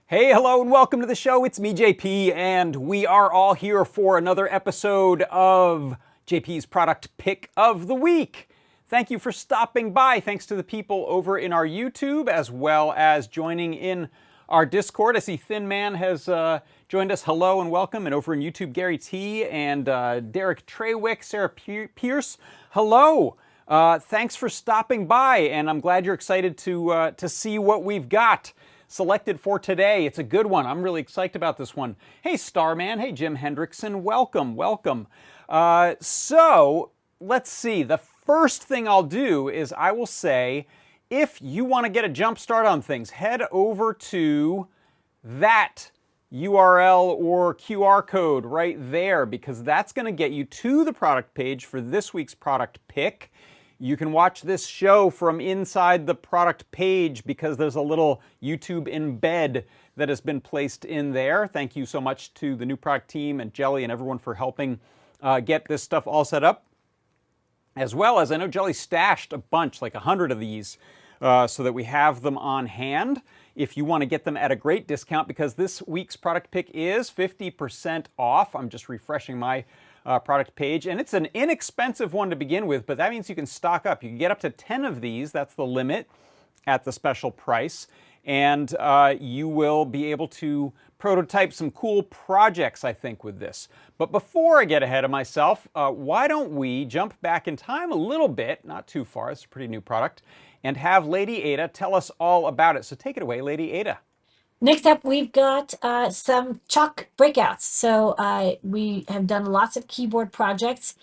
Hey, hello, and welcome to the show. It's me, JP, and we are all here for another episode of JP's Product Pick of the Week. Thank you for stopping by. Thanks to the people over in our YouTube, as well as joining in our Discord. I see Thin Man has joined us. Hello and welcome. And over in YouTube, Gary T. and Derek Treywick, Sarah Pierce. Hello. Thanks for stopping by, and I'm glad you're excited to see what we've got selected for today. It's a good one. I'm really excited about this one. Hey, Starman. Hey, Jim Hendrickson. Welcome, welcome. So let's see. The first thing I'll do is I will say, if you want to get a jump start on things, head over to that URL or QR code right there, because that's going to get you to the product page for this week's product pick. You can watch this show from inside the product page because there's a little YouTube embed that has been placed in there. Thank you so much to the new product team and Jelly and everyone for helping get this stuff all set up. As well as, I know Jelly stashed a bunch, like 100 of these, so that we have them on hand if you want to get them at a great discount, because this week's product pick is 50% off. I'm just refreshing my product page, and it's an inexpensive one to begin with, but that means you can stock up. You can get up to 10 of these. That's the limit at the special price, and you will be able to prototype some cool projects, I think, with this. But before I get ahead of myself, why don't we jump back in time a little bit, not too far, it's a pretty new product, and have Lady Ada tell us all about it. So take it away, Lady Ada. Next up, we've got some Choc Breakouts. So we have done lots of keyboard projects.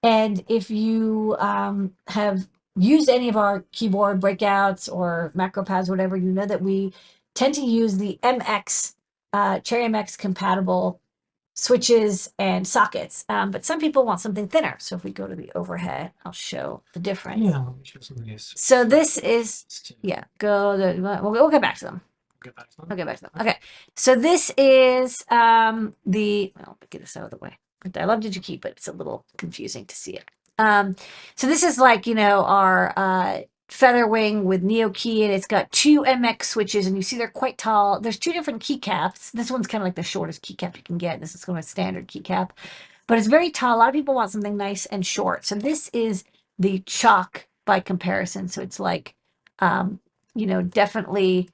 And if you have used any of our keyboard breakouts or macro pads, whatever, you know that we tend to use the MX, Cherry MX compatible switches and sockets. But some people want something thinner. So if we go to the overhead, I'll show the difference. Yeah, let me show some of these. So this is, yeah, we'll get back to them. Get back to them. I'll get back to them. Okay. So this is well, get this out of the way. I love Did You Keep It? It's a little confusing to see it. So this is like, our feather wing with NeoKey, and it's got two MX switches, and you see they're quite tall. There's two different keycaps. This one's kind of like the shortest keycap you can get. This is kind of a standard keycap, but it's very tall. A lot of people want something nice and short. So this is the Choc by comparison. So it's like, definitely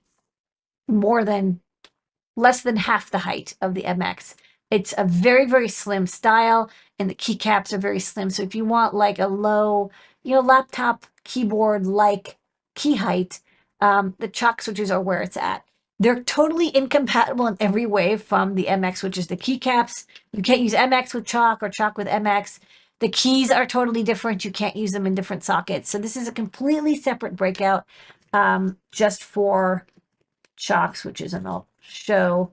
less than half the height of the MX. It's a very, very slim style, and the keycaps are very slim. So if you want like a low, laptop keyboard like key height, the Choc switches are where it's at. They're totally incompatible in every way from the MX, which is the keycaps. You can't use MX with Choc or Choc with MX. The keys are totally different. You can't use them in different sockets. So this is a completely separate breakout, just for Choc switches, and I'll show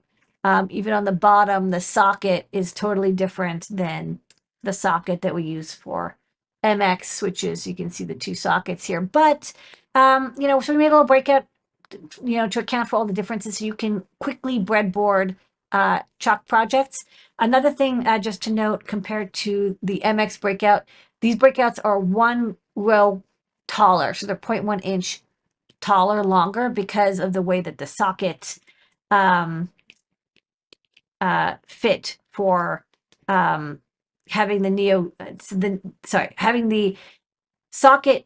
even on the bottom, the socket is totally different than the socket that we use for MX switches. You can see the two sockets here, but so we made a little breakout, to account for all the differences, so you can quickly breadboard Choc projects. Another thing, just to note, compared to the MX breakout, these breakouts are 1 row taller, so they're 0.1 inch taller, longer, because of the way that the socket fit for having the socket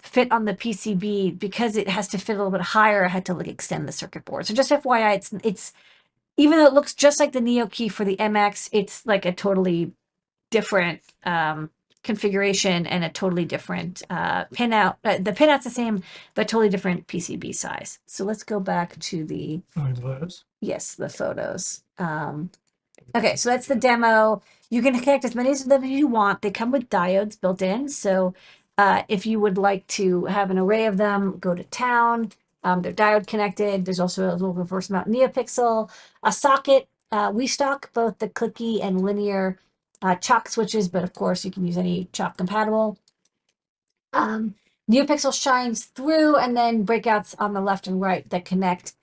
fit on the PCB. Because it has to fit a little bit higher, I had to extend the circuit board. So just FYI, it's even though it looks just like the NeoKey for the MX, it's like a totally different configuration and a totally different pinout. The pinout's the same, but totally different PCB size. So let's go back to the photos. Yes, the photos. Okay, so that's the demo. You can connect as many of them as you want. They come with diodes built in. So if you would like to have an array of them, go to town. They're diode connected. There's also a little reverse mount NeoPixel, a socket. We stock both the clicky and linear Choc switches, but of course you can use any Choc compatible. NeoPixel shines through, and then breakouts on the left and right that connect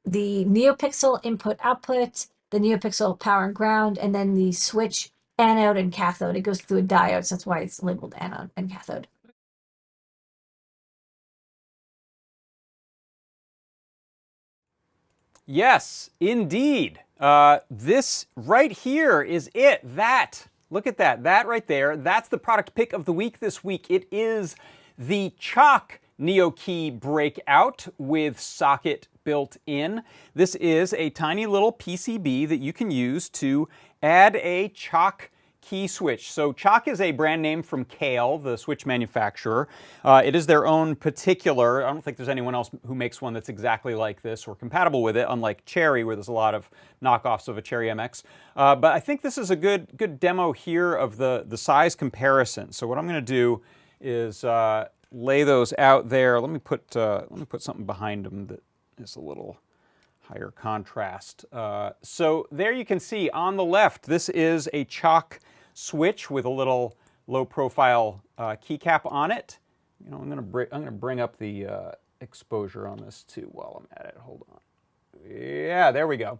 the NeoPixel input output, the NeoPixel power and ground, and then the switch anode and cathode. It goes through a diode, so that's why it's labeled anode and cathode. Yes, indeed. This right here is it. Look at that. That right there. That's the product pick of the week this week. It is the Choc NeoKey Breakout with socket built in. This is a tiny little PCB that you can use to add a Choc key switch. So Choc is a brand name from Kale, the switch manufacturer. It is their own particular, I don't think there's anyone else who makes one that's exactly like this or compatible with it, unlike Cherry, where there's a lot of knockoffs of a Cherry MX. But I think this is a good demo here of the size comparison. So what I'm going to do is lay those out there. Let me put something behind them that is a little higher contrast. So there you can see on the left, this is a Choc switch with a little low-profile keycap on it. You know, I'm gonna bring up the exposure on this too while I'm at it. Hold on. Yeah, there we go.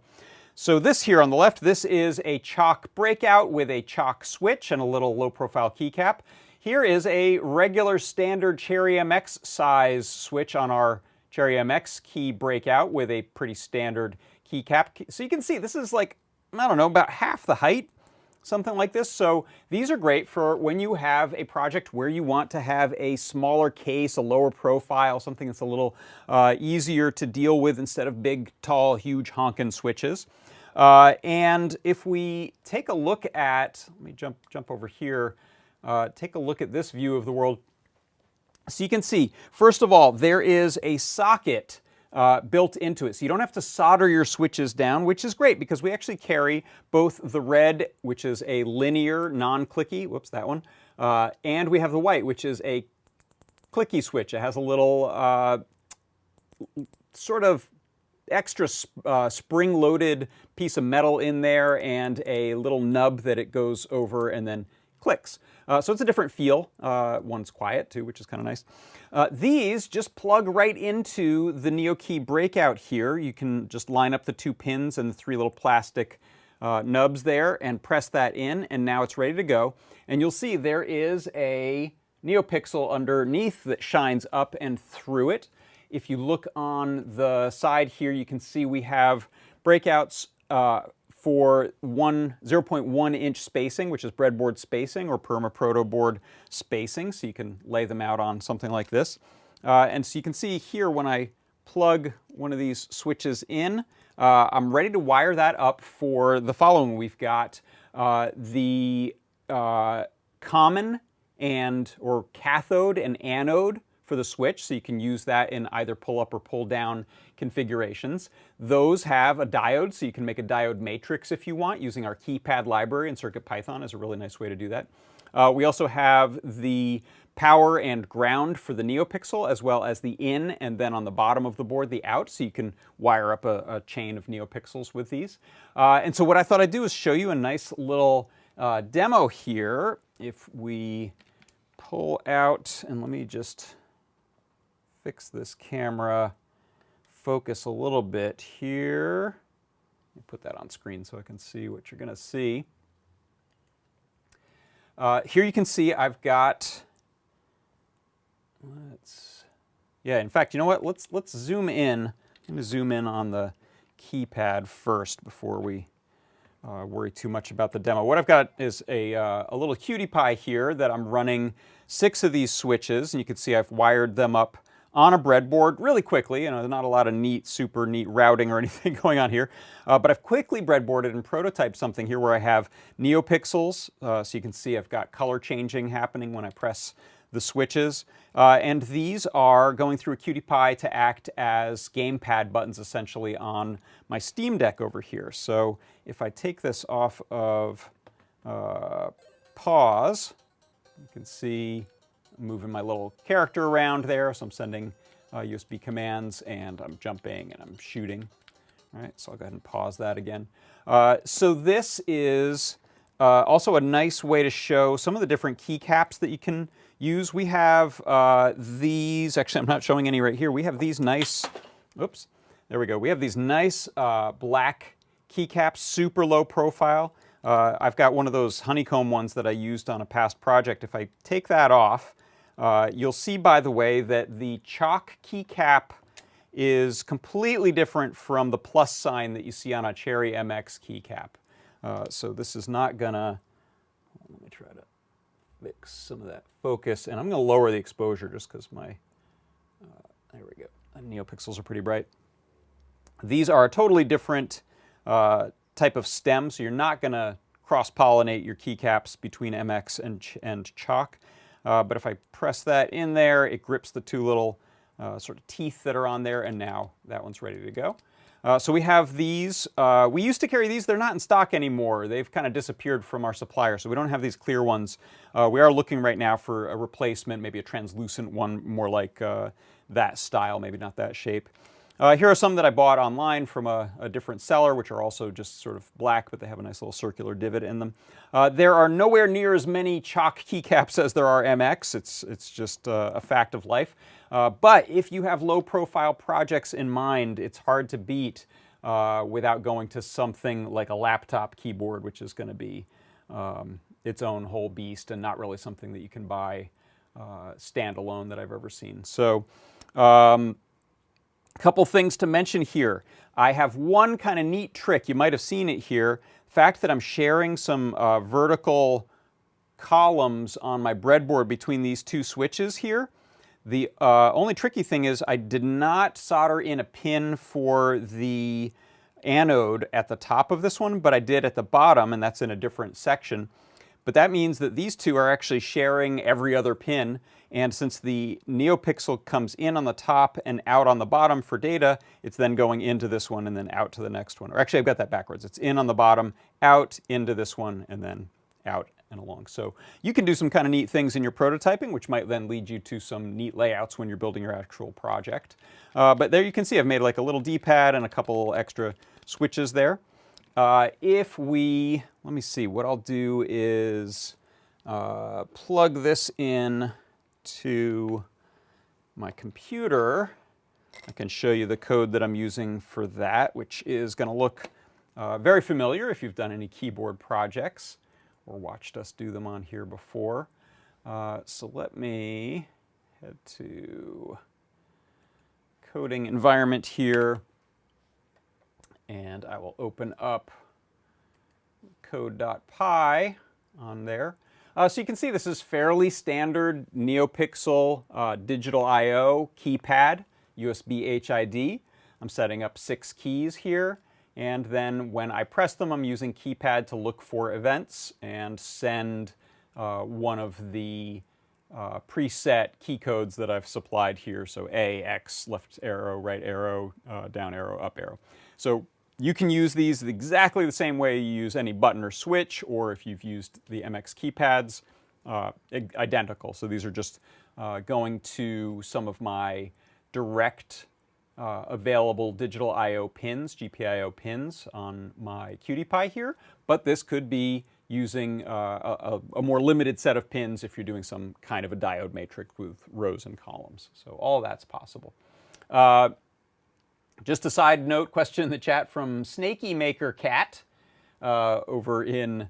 So this here on the left, this is a Choc Breakout with a Choc switch and a little low-profile keycap. Here is a regular standard Cherry MX size switch on our Cherry MX key breakout with a pretty standard keycap. So you can see this is like, I don't know, about half the height, something like this. So these are great for when you have a project where you want to have a smaller case, a lower profile, something that's a little easier to deal with instead of big, tall, huge honkin' switches. And if we take a look at, let me jump over here, take a look at this view of the world. So you can see, first of all, there is a socket built into it. So you don't have to solder your switches down, which is great because we actually carry both the red, which is a linear, non-clicky, whoops, that one, and we have the white, which is a clicky switch. It has a little sort of extra spring-loaded piece of metal in there and a little nub that it goes over and then clicks. So it's a different feel. One's quiet too, which is kind of nice. These just plug right into the NeoKey Breakout here. You can just line up the 2 pins and the 3 little plastic nubs there and press that in, and now it's ready to go. And you'll see there is a NeoPixel underneath that shines up and through it. If you look on the side here, you can see we have breakouts for 0.1 inch spacing, which is breadboard spacing or perma-proto board spacing, so you can lay them out on something like this. And so you can see here when I plug one of these switches in, I'm ready to wire that up for the following. We've got the common or cathode and anode for the switch, so you can use that in either pull-up or pull-down configurations. Those have a diode, so you can make a diode matrix if you want, using our keypad library, and CircuitPython is a really nice way to do that. We also have the power and ground for the NeoPixel, as well as the in, and then on the bottom of the board, the out, so you can wire up a chain of NeoPixels with these. And so what I thought I'd do is show you a nice little demo here. If we pull out, and let me just fix this camera focus a little bit here. Let me put that on screen so I can see what you're going to see. Here you can see I've got, in fact, you know what? Let's zoom in. I'm going to zoom in on the keypad first before we worry too much about the demo. What I've got is a little cutie pie here that I'm running 6 of these switches, and you can see I've wired them up on a breadboard really quickly. You know, there's not a lot of super neat routing or anything going on here, but I've quickly breadboarded and prototyped something here where I have NeoPixels, so you can see I've got color changing happening when I press the switches, and these are going through a cutie pie to act as gamepad buttons essentially on my Steam Deck over here. So if I take this off of pause, you can see moving my little character around there, so I'm sending USB commands, and I'm jumping and I'm shooting. All right, so I'll go ahead and pause that again. So this is also a nice way to show some of the different keycaps that you can use. We have these, actually I'm not showing any right here, we have these nice, oops, there we go. We have these nice black keycaps, super low profile. I've got one of those honeycomb ones that I used on a past project. If I take that off, you'll see, by the way, that the Choc keycap is completely different from the plus sign that you see on a Cherry MX keycap. So this is not gonna, let me try to mix some of that focus, and I'm gonna lower the exposure just because my, there we go, the NeoPixels are pretty bright. These are a totally different type of stem, so you're not gonna cross-pollinate your keycaps between MX and Choc. But if I press that in there, it grips the two little sort of teeth that are on there, and now that one's ready to go. So we have these. We used to carry these. They're not in stock anymore. They've kind of disappeared from our supplier, so we don't have these clear ones. We are looking right now for a replacement, maybe a translucent one, more like that style, maybe not that shape. Here are some that I bought online from a different seller, which are also just sort of black, but they have a nice little circular divot in them. There are nowhere near as many Choc keycaps as there are MX. It's just a fact of life. But if you have low-profile projects in mind, it's hard to beat without going to something like a laptop keyboard, which is going to be its own whole beast and not really something that you can buy standalone that I've ever seen. So. Couple things to mention here. I have one kind of neat trick. You might have seen it here. The fact that I'm sharing some vertical columns on my breadboard between these two switches here. The only tricky thing is I did not solder in a pin for the anode at the top of this one, but I did at the bottom, and that's in a different section. But that means that these two are actually sharing every other pin. And since the NeoPixel comes in on the top and out on the bottom for data, it's then going into this one and then out to the next one. Or actually, I've got that backwards. It's in on the bottom, out into this one, and then out and along. So you can do some kind of neat things in your prototyping, which might then lead you to some neat layouts when you're building your actual project. But there you can see I've made like a little D-pad and a couple extra switches there. If we, let me see, what I'll do is plug this in to my computer. I can show you the code that I'm using for that, which is going to look very familiar if you've done any keyboard projects or watched us do them on here before. So let me head to coding environment here, and I will open up code.py on there. So you can see this is fairly standard NeoPixel digital I/O keypad, USB HID. I'm setting up 6 keys here, and then when I press them, I'm using keypad to look for events and send one of the preset key codes that I've supplied here. So A, X, left arrow, right arrow, down arrow, up arrow. So you can use these exactly the same way you use any button or switch, or if you've used the MX keypads, identical. So these are just going to some of my direct available digital I/O pins, GPIO pins on my Qt Py here, but this could be using a more limited set of pins if you're doing some kind of a diode matrix with rows and columns. So all that's possible. Just a side note question in the chat from Snakey Maker Cat over in,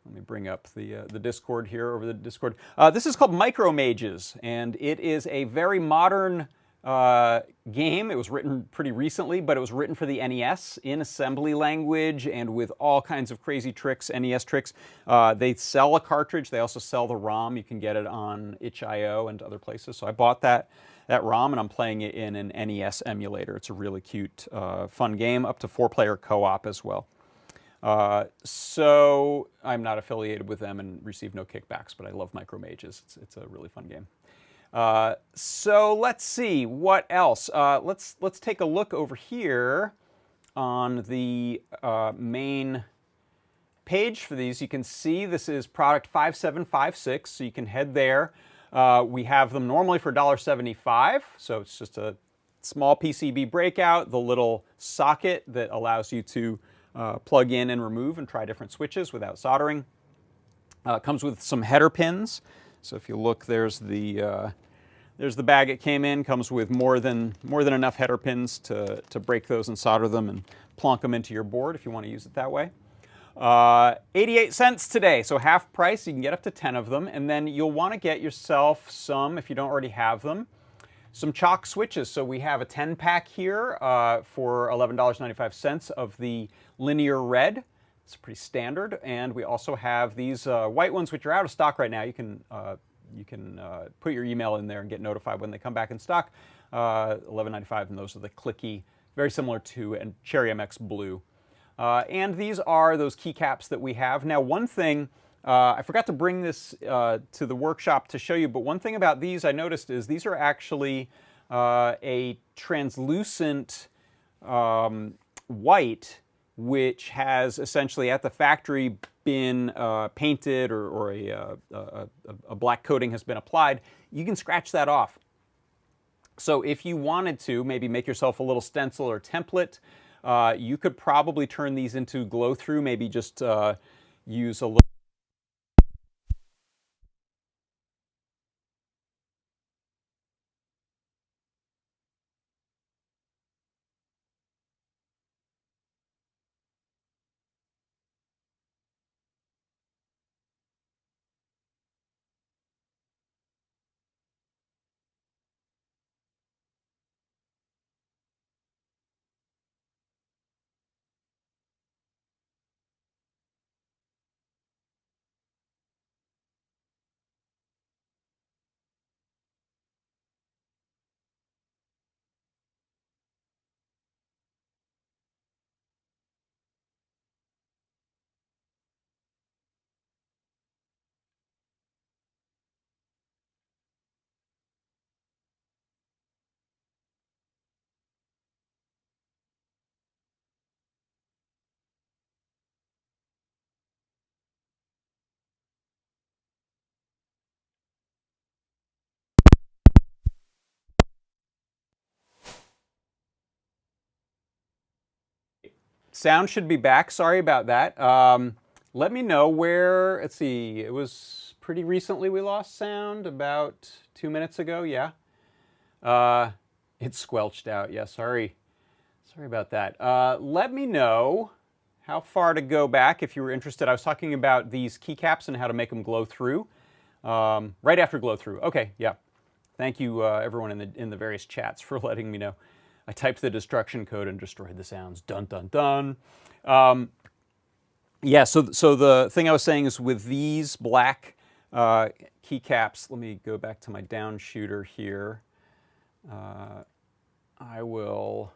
let me bring up the Discord here, over the Discord. This is called Micro Mages, and it is a very modern game. It was written pretty recently, but it was written for the NES in assembly language and with all kinds of crazy tricks, NES tricks. They sell a cartridge. They also sell the ROM. You can get it on itch.io and other places. So I bought that ROM, and I'm playing it in an NES emulator. It's a really cute, fun game, up to 4-player co-op as well. So I'm not affiliated with them and receive no kickbacks, but I love Micro Mages. It's a really fun game. So let's see, what else? Let's take a look over here on the main page for these. You can see this is product 5756, so you can head there. We have them normally for $1.75, so it's just a small PCB breakout, the little socket that allows you to plug in and remove and try different switches without soldering. Comes with some header pins. So if you look, there's the bag it came in. Comes with more than enough header pins to break those and solder them and plonk them into your board if you want to use it that way. 88 cents today, so half price. You can get up to 10 of them, and then you'll want to get yourself some if you don't already have them. some Choc switches. So we have a 10-pack here for $11.95 of the linear red. It's pretty standard. And we also have these white ones, which are out of stock right now. You can put your email in there and get notified when they come back in stock. $11.95, and those are the clicky, very similar to a Cherry MX Blue. And these are those keycaps that we have. Now, one thing, I forgot to bring this to the workshop to show you, but one thing about these I noticed is these are actually a translucent white, which has essentially at the factory been painted, or a black coating has been applied. You can scratch that off. So if you wanted to maybe make yourself a little stencil or template, you could probably turn these into glow through, maybe just use a little. Sound should be back. Sorry about that. Let me know where, let's see, it was pretty recently we lost sound, about 2 minutes ago, yeah. It squelched out, yeah, sorry. Sorry about that. Let me know how far to go back if you were interested. I was talking about these keycaps and how to make them glow through. Right after glow through. Okay, yeah. Thank you, everyone in the various chats for letting me know. I typed the destruction code and destroyed the sounds. Dun, dun, dun. Yeah, so the thing I was saying is with these black keycaps, let me go back to my down shooter here. I will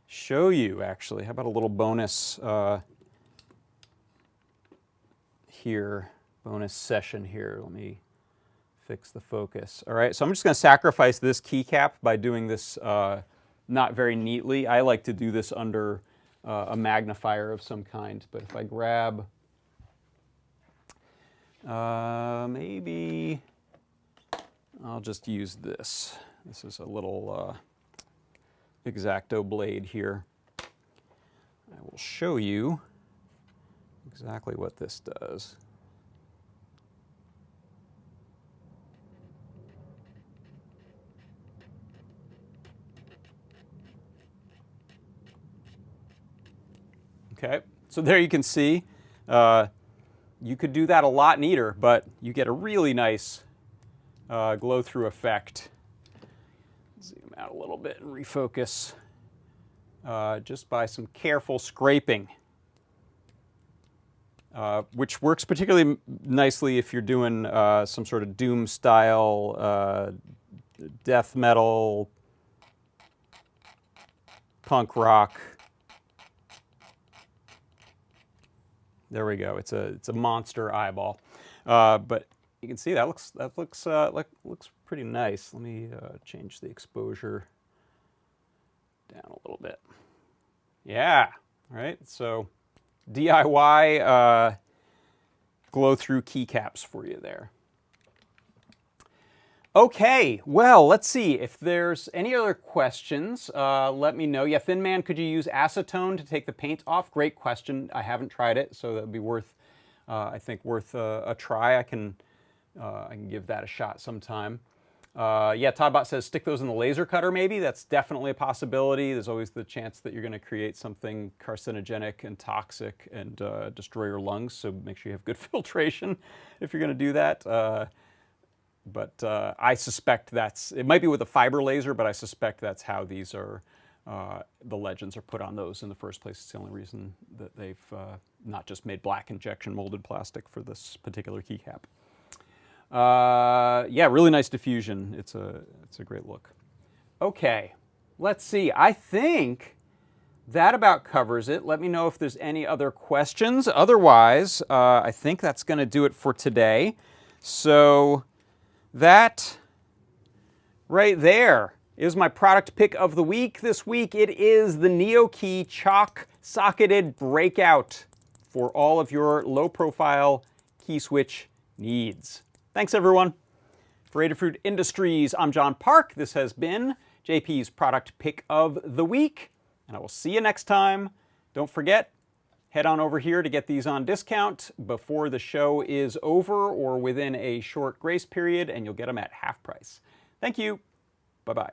show you, actually. How about a little bonus here, bonus session here. Let me fix the focus. All right, so I'm just going to sacrifice this keycap by doing this not very neatly. I like to do this under a magnifier of some kind, but if I grab, maybe I'll just use this. This is a little X-Acto blade here. I will show you exactly what this does. Okay, so there you can see, you could do that a lot neater, but you get a really nice glow-through effect. Zoom out a little bit and refocus just by some careful scraping, which works particularly nicely if you're doing some sort of doom-style death metal, punk rock. There we go. It's a monster eyeball, but you can see that looks pretty nice. Let me change the exposure down a little bit. Yeah. All right. So DIY glow through keycaps for you there. Okay, well, let's see if there's any other questions. Let me know. Yeah, Thin Man, could you use acetone to take the paint off? Great question. I haven't tried it, so that would be worth, I think, worth a try. I can give that a shot sometime. Yeah, Toddbot says stick those in the laser cutter. Maybe that's definitely a possibility. There's always the chance that you're going to create something carcinogenic and toxic and destroy your lungs. So make sure you have good filtration if you're going to do that. But I suspect it might be with a fiber laser, but I suspect that's how these are, the legends are put on those in the first place. It's the only reason that they've not just made black injection molded plastic for this particular keycap. Yeah, really nice diffusion. It's a great look. Okay, let's see. I think that about covers it. Let me know if there's any other questions. Otherwise, I think that's going to do it for today. So that right there is my product pick of the week. This week it is the NeoKey Choc Socketed Breakout for all of your low-profile key switch needs. Thanks, everyone. For Adafruit Industries, I'm John Park. This has been JP's product pick of the week, and I will see you next time. Don't forget, head on over here to get these on discount before the show is over or within a short grace period, and you'll get them at half price. Thank you. Bye-bye.